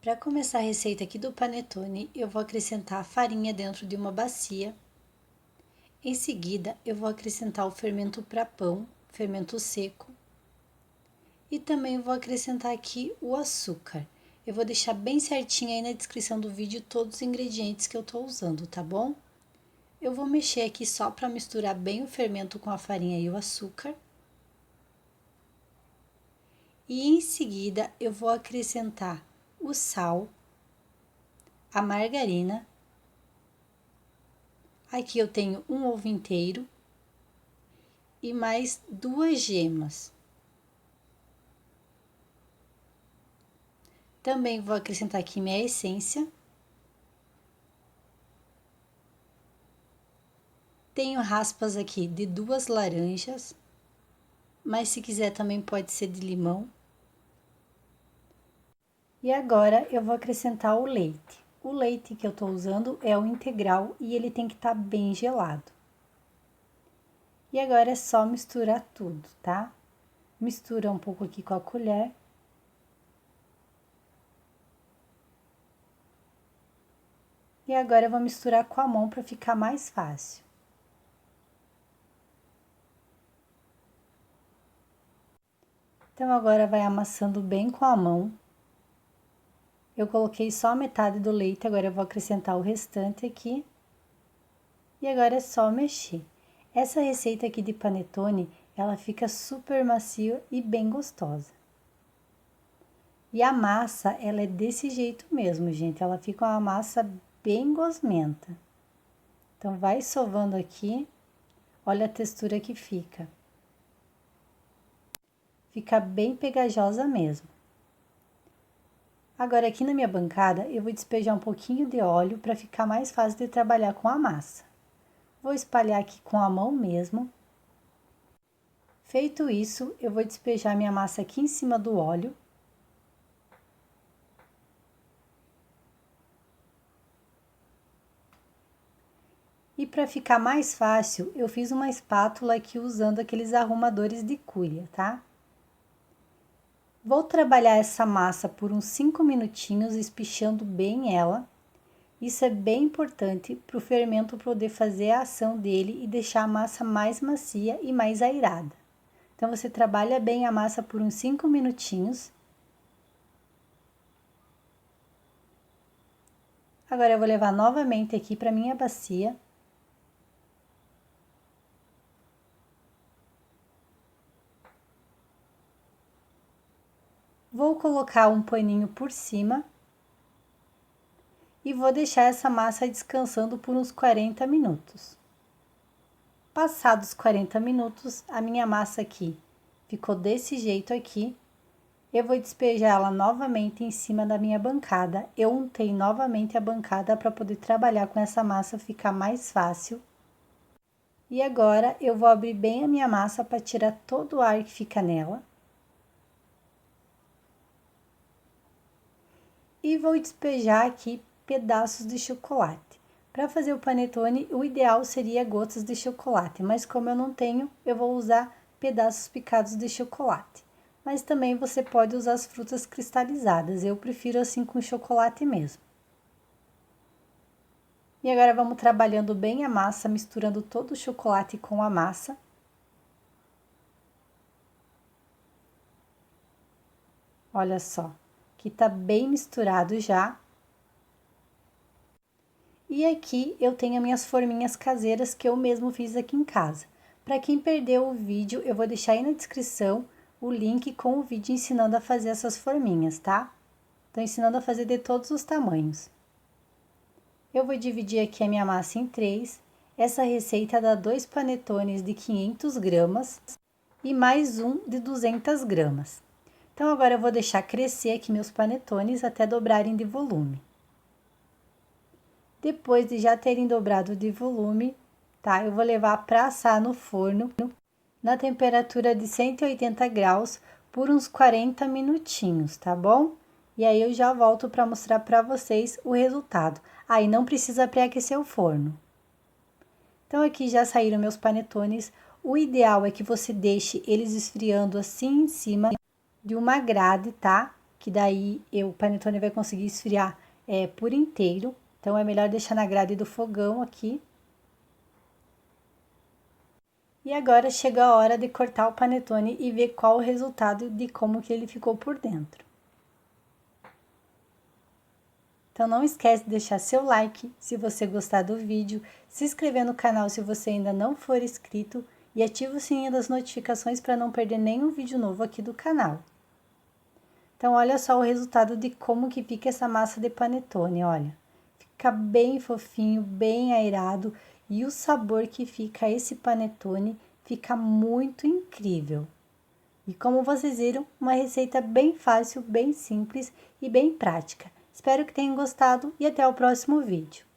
Para começar a receita aqui do panetone, eu vou acrescentar a farinha dentro de uma bacia. Em seguida, eu vou acrescentar o fermento para pão, fermento seco. E também vou acrescentar aqui o açúcar. Eu vou deixar bem certinho aí na descrição do vídeo todos os ingredientes que eu tô usando, tá bom? Eu vou mexer aqui só para misturar bem o fermento com a farinha e o açúcar. E em seguida, eu vou acrescentar o sal, a margarina. Aqui eu tenho um ovo inteiro e mais 2 gemas. Também vou acrescentar aqui minha essência. Tenho raspas aqui de 2 laranjas, mas se quiser também pode ser de limão. E agora eu vou acrescentar o leite. O leite que eu tô usando é o integral e ele tem que estar bem gelado. E agora é só misturar tudo, tá? Mistura um pouco aqui com a colher. E agora eu vou misturar com a mão para ficar mais fácil. Então, agora vai amassando bem com a mão. Eu coloquei só a metade do leite, agora eu vou acrescentar o restante aqui. E agora é só mexer. Essa receita aqui de panetone, ela fica super macia e bem gostosa. E a massa, ela é desse jeito mesmo, gente. Ela fica uma massa bem gosmenta. Então, vai sovando aqui. Olha a textura que fica. Fica bem pegajosa mesmo. Agora, aqui na minha bancada, eu vou despejar um pouquinho de óleo para ficar mais fácil de trabalhar com a massa. Vou espalhar aqui com a mão mesmo. Feito isso, eu vou despejar minha massa aqui em cima do óleo. E para ficar mais fácil, eu fiz uma espátula aqui usando aqueles arrumadores de cuia, tá? Vou trabalhar essa massa por uns 5 minutinhos, espichando bem ela. Isso é bem importante para o fermento poder fazer a ação dele e deixar a massa mais macia e mais airada. Então, você trabalha bem a massa por uns 5 minutinhos. Agora, eu vou levar novamente aqui para minha bacia. Vou colocar um paninho por cima. E vou deixar essa massa descansando por uns 40 minutos. Passados 40 minutos, a minha massa aqui ficou desse jeito aqui. Eu vou despejar ela novamente em cima da minha bancada. Eu untei novamente a bancada para poder trabalhar com essa massa, ficar mais fácil. E agora, eu vou abrir bem a minha massa para tirar todo o ar que fica nela. E vou despejar aqui pedaços de chocolate. Para fazer o panetone, o ideal seria gotas de chocolate, mas como eu não tenho, eu vou usar pedaços picados de chocolate. Mas também você pode usar as frutas cristalizadas, eu prefiro assim com chocolate mesmo. E agora vamos trabalhando bem a massa, misturando todo o chocolate com a massa. Olha só, que tá bem misturado já. E aqui eu tenho as minhas forminhas caseiras que eu mesmo fiz aqui em casa. Para quem perdeu o vídeo, eu vou deixar aí na descrição o link com o vídeo ensinando a fazer essas forminhas, tá? Tô ensinando a fazer de todos os tamanhos. Eu vou dividir aqui a minha massa em 3. Essa receita dá 2 panetones de 500 gramas e mais um de 200 gramas. Então, agora eu vou deixar crescer aqui meus panetones até dobrarem de volume. Depois de já terem dobrado de volume, tá? Eu vou levar para assar no forno, na temperatura de 180 graus, por uns 40 minutinhos, tá bom? E aí, eu já volto para mostrar para vocês o resultado. Aí, não precisa pré-aquecer o forno. Então, aqui já saíram meus panetones. O ideal é que você deixe eles esfriando assim em cima de uma grade, tá? que daí o panetone vai conseguir esfriar por inteiro. Então, é melhor deixar na grade do fogão aqui. E agora chega a hora de cortar o panetone e ver qual o resultado de como que ele ficou por dentro. Então não esquece de deixar seu like se você gostar do vídeo, se inscrever no canal se você ainda não for inscrito e ativa o sininho das notificações para não perder nenhum vídeo novo aqui do canal. Então olha só o resultado de como que fica essa massa de panetone, olha. Fica bem fofinho, bem aerado e o sabor que fica esse panetone fica muito incrível. E como vocês viram, uma receita bem fácil, bem simples e bem prática. Espero que tenham gostado e até o próximo vídeo.